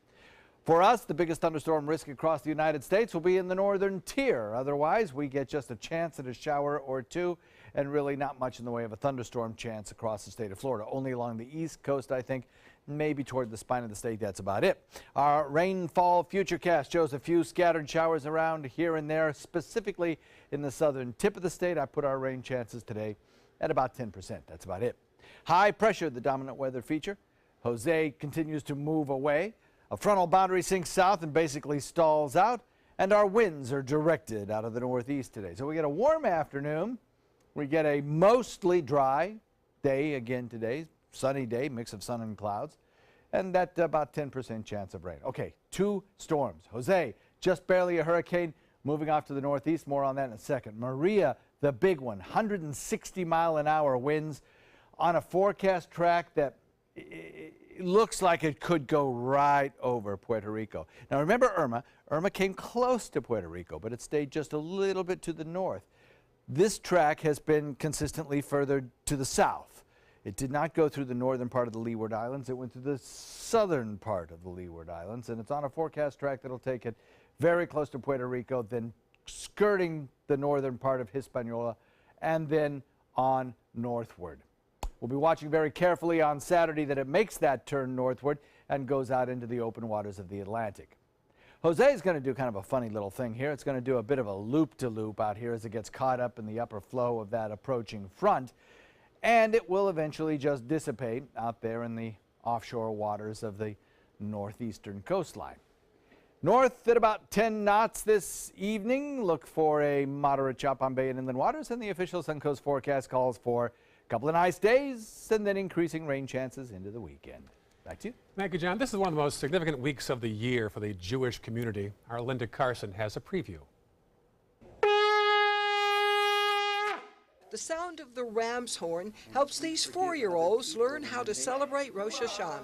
For us, the biggest thunderstorm risk across the United States will be in the northern tier. Otherwise, we get just a chance at a shower or two, and really not much in the way of a thunderstorm chance across the state of Florida. Only along the east coast, I think, maybe toward the spine of the state. That's about it. Our rainfall futurecast shows a few scattered showers around here and there, specifically in the southern tip of the state. I put our rain chances today at about 10%. That's about it. High pressure, the dominant weather feature. Jose continues to move away. A frontal boundary sinks south and basically stalls out, and our winds are directed out of the northeast today. So we get a warm afternoon. We get a mostly dry day again today, sunny day, mix of sun and clouds, and that about 10% chance of rain. Okay, 2 storms. Jose, just barely a hurricane, moving off to the northeast. More on that in a second. Maria, the big one, 160-mile-an-hour winds on a forecast track that it looks like it could go right over Puerto Rico. Now remember Irma. Irma came close to Puerto Rico, but it stayed just a little bit to the north. This track has been consistently further to the south. It did not go through the northern part of the Leeward Islands. It went through the southern part of the Leeward Islands, and it's on a forecast track that'll take it very close to Puerto Rico, then skirting the northern part of Hispaniola, and then on northward. We'll be watching very carefully on Saturday that it makes that turn northward and goes out into the open waters of the Atlantic. Jose is going to do kind of a funny little thing here. It's going to do a bit of a loop-de-loop out here as it gets caught up in the upper flow of that approaching front, and it will eventually just dissipate out there in the offshore waters of the northeastern coastline. North at about 10 knots this evening. Look for a moderate chop on bay and inland waters, and the official Suncoast forecast calls for a couple of nice days and then increasing rain chances into the weekend. Back to you. Thank you, John. This is one of the most significant weeks of the year for the Jewish community. Our Linda Carson has a preview. The sound of the ram's horn helps these 4-year-olds learn how to celebrate Rosh Hashanah.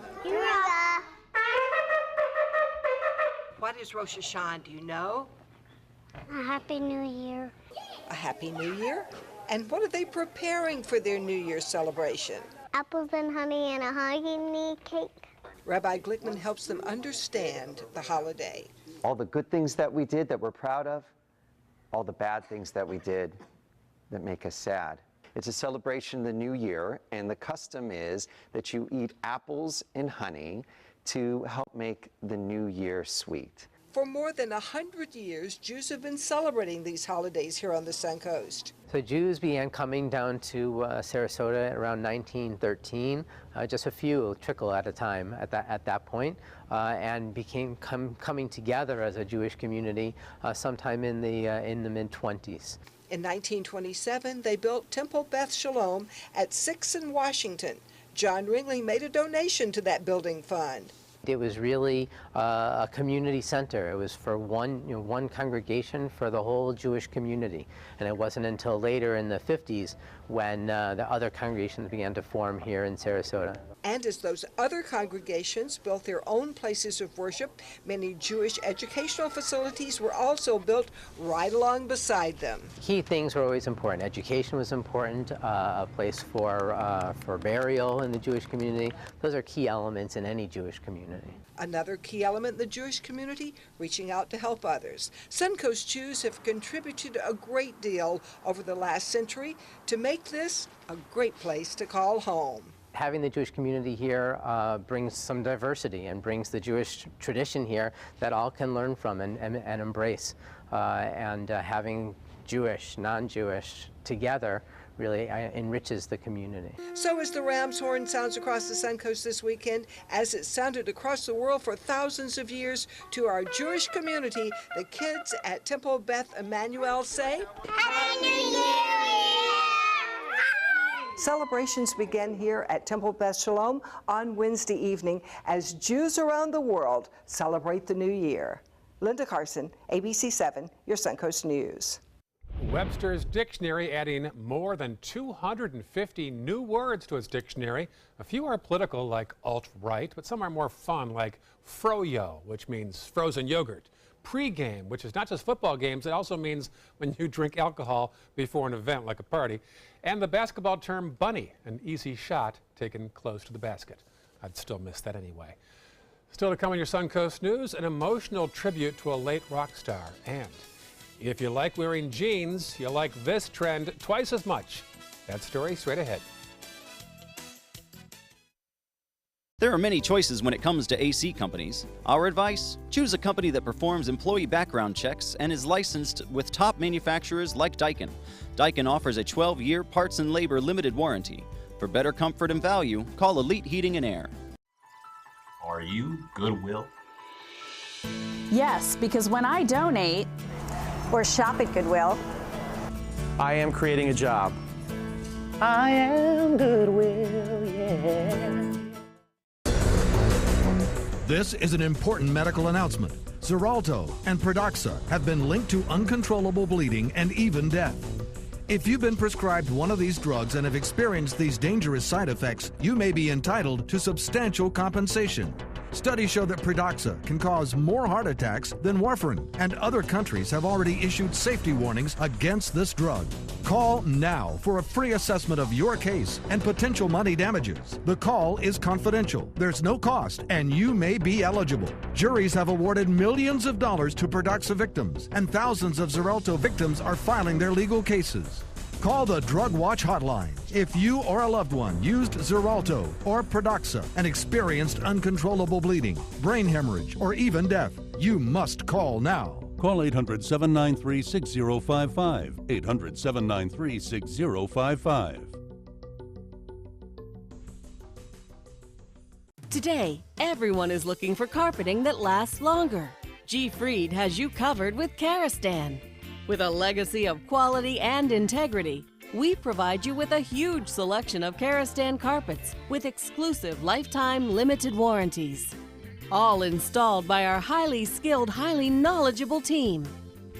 What is Rosh Hashanah, do you know? A Happy New Year. A Happy New Year? And what are they preparing for their New Year celebration? Apples and honey and a honey cake. Rabbi Glickman helps them understand the holiday. All the good things that we did that we're proud of, all the bad things that we did that make us sad. It's a celebration of the New Year, and the custom is that you eat apples and honey to help make the New Year sweet. For more than 100 years, Jews have been celebrating these holidays here on the Suncoast. So Jews began coming down to Sarasota around 1913, just a few, trickle at a time at that point, and became coming together as a Jewish community sometime in the mid-20s. In 1927, they built Temple Beth Shalom at 6th and Washington. John Ringling made a donation to that building fund. It was really a community center. It was for one congregation for the whole Jewish community. And it wasn't until later in the 50s when the other congregations began to form here in Sarasota. And as those other congregations built their own places of worship, many Jewish educational facilities were also built right along beside them. Key things were always important. Education was important, a place for burial in the Jewish community. Those are key elements in any Jewish community. Another key element in the Jewish community, reaching out to help others. Suncoast Jews have contributed a great deal over the last century to make this a great place to call home. Having the Jewish community here brings some diversity and brings the Jewish tradition here that all can learn from and embrace. Having Jewish, non-Jewish together really enriches the community. So as the ram's horn sounds across the Suncoast this weekend, as it sounded across the world for thousands of years, to our Jewish community, the kids at Temple Beth Emmanuel say, Happy New Year! Celebrations begin here at Temple Beth Shalom on Wednesday evening as Jews around the world celebrate the new year. Linda Carson, ABC 7, your Suncoast News. Webster's Dictionary adding more than 250 new words to its dictionary. A few are political, like alt-right, but some are more fun, like froyo, which means frozen yogurt. pregame, which is not just football games, it also means when you drink alcohol before an event like a party. And the basketball term bunny, an easy shot taken close to the basket. I'd still miss that anyway. Still to come on your Suncoast News, an emotional tribute to a late rock star. And if you like wearing jeans, you'll like this trend twice as much. That story straight ahead. There are many choices when it comes to AC companies. Our advice? Choose a company that performs employee background checks and is licensed with top manufacturers like Daikin. Daikin offers a 12-year parts and labor limited warranty. For better comfort and value, call Elite Heating and Air. Are you Goodwill? Yes, because when I donate or shop at Goodwill, I am creating a job. I am Goodwill, yeah. This is an important medical announcement. Xarelto and Pradaxa have been linked to uncontrollable bleeding and even death. If you've been prescribed one of these drugs and have experienced these dangerous side effects, you may be entitled to substantial compensation. Studies show that Pradaxa can cause more heart attacks than warfarin, and other countries have already issued safety warnings against this drug. Call now for a free assessment of your case and potential money damages. The call is confidential, there's no cost, and you may be eligible. Juries have awarded millions of dollars to Pradaxa victims, and thousands of Xarelto victims are filing their legal cases. Call the Drug Watch hotline if you or a loved one used Xarelto or Pradaxa and experienced uncontrollable bleeding, brain hemorrhage, or even death. You must call now. Call 800-793-6055. 800-793-6055. Today, everyone is looking for carpeting that lasts longer. G. Fried has you covered with Karastan. With a legacy of quality and integrity, we provide you with a huge selection of Karastan carpets with exclusive lifetime limited warranties. All installed by our highly skilled, highly knowledgeable team.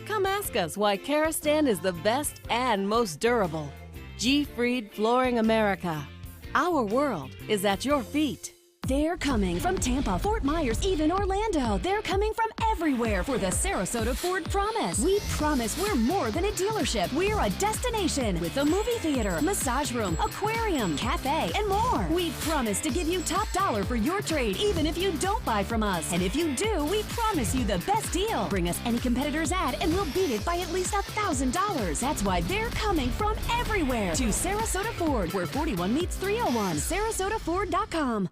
Come ask us why Karastan is the best and most durable. G. Fried Flooring America. Our world is at your feet. They're coming from Tampa, Fort Myers, even Orlando. They're coming from everywhere for the Sarasota Ford Promise. We promise we're more than a dealership. We're a destination with a movie theater, massage room, aquarium, cafe, and more. We promise to give you top dollar for your trade, even if you don't buy from us. And if you do, we promise you the best deal. Bring us any competitor's ad and we'll beat it by at least $1,000. That's why they're coming from everywhere to Sarasota Ford, where 41 meets 301. SarasotaFord.com.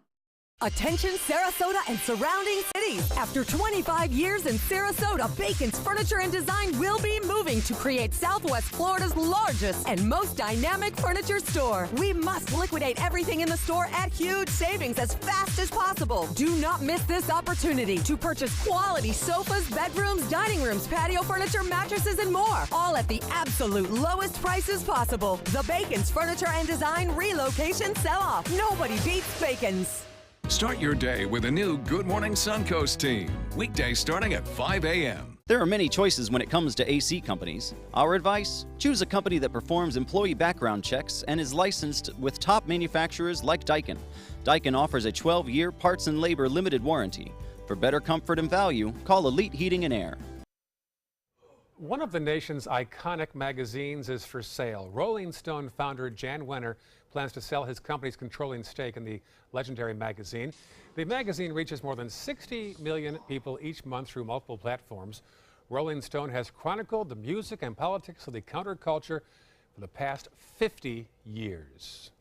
Attention Sarasota and surrounding cities. After 25 years in Sarasota, Bacon's Furniture and Design will be moving to create Southwest Florida's largest and most dynamic furniture store. We must liquidate everything in the store at huge savings as fast as possible. Do not miss this opportunity to purchase quality sofas, bedrooms, dining rooms, patio furniture, mattresses, and more. All at the absolute lowest prices possible. The Bacon's Furniture and Design relocation sell-off. Nobody beats Bacon's. Start your day with a new Good Morning Suncoast team. Weekdays starting at 5 a.m. There are many choices when it comes to AC companies. Our advice? Choose a company that performs employee background checks and is licensed with top manufacturers like Daikin. Daikin offers a 12-year parts and labor limited warranty. For better comfort and value, call Elite Heating and Air. One of the nation's iconic magazines is for sale. Rolling Stone founder Jan Wenner plans to sell his company's controlling stake in the legendary magazine. The magazine reaches more than 60 million people each month through multiple platforms. Rolling Stone has chronicled the music and politics of the counterculture for the past 50 years.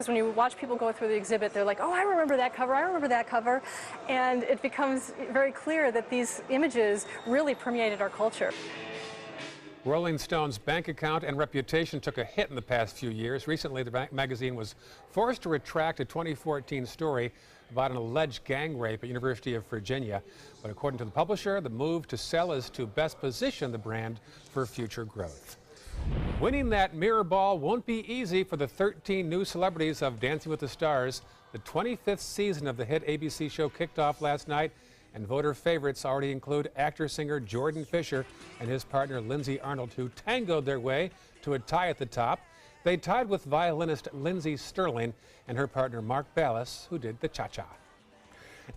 When you watch people go through the exhibit, they're like, oh, I remember that cover, I remember that cover. And it becomes very clear that these images really permeated our culture. Rolling Stone's bank account and reputation took a hit in the past few years. Recently, the magazine was forced to retract a 2014 story about an alleged gang rape at University of Virginia. But according to the publisher, the move to sell is to best position the brand for future growth. Winning that mirror ball won't be easy for the 13 new celebrities of Dancing with the Stars. The 25th season of the hit ABC show kicked off last night, and voter favorites already include actor-singer Jordan Fisher and his partner Lindsay Arnold, who tangoed their way to a tie at the top. They tied with violinist Lindsey Sterling and her partner Mark Ballas, who did the cha-cha.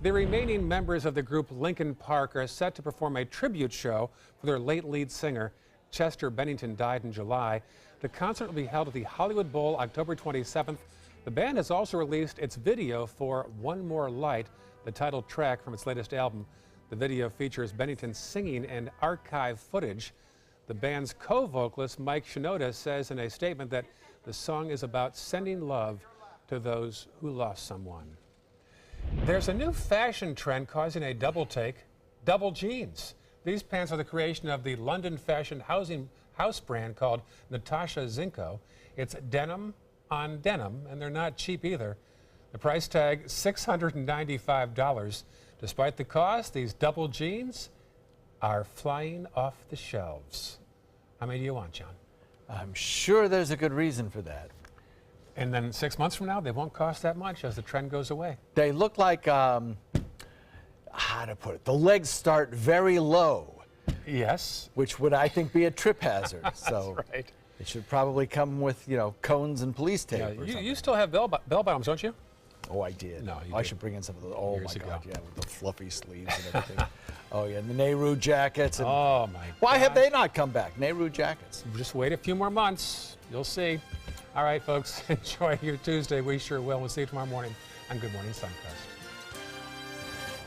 The remaining members of the group Linkin Park are set to perform a tribute show for their late lead singer. Chester Bennington died in July. The concert will be held at the Hollywood Bowl October 27th. The band has also released its video for One More Light, the title track from its latest album. The video features Bennington singing and archive footage. The band's co-vocalist Mike Shinoda says in a statement that the song is about sending love to those who lost someone. There's a new fashion trend causing a double take: double jeans. These pants are the creation of the London fashion house brand called Natasha Zinko. It's denim on denim, and they're not cheap either. The price tag, $695. Despite the cost, these double jeans are flying off the shelves. How many do you want, John? I'm sure there's a good reason for that. And then 6 months from now, they won't cost that much as the trend goes away. They look like, how to put it, the legs start very low. Yes. Which would, I think, be a trip hazard. So That's right. It should probably come with, cones and police tape or something. You still have bell bottoms, don't you? Oh, I did. No, you I did. should bring in some of those. Oh, Years my ago. God, yeah, with the fluffy sleeves and everything. Oh, yeah, and the Nehru jackets. And Oh, my God. why have they not come back? Nehru jackets. Just wait a few more months. You'll see. All right, folks, enjoy your Tuesday. We sure will. We'll see you tomorrow morning on Good Morning Suncoast.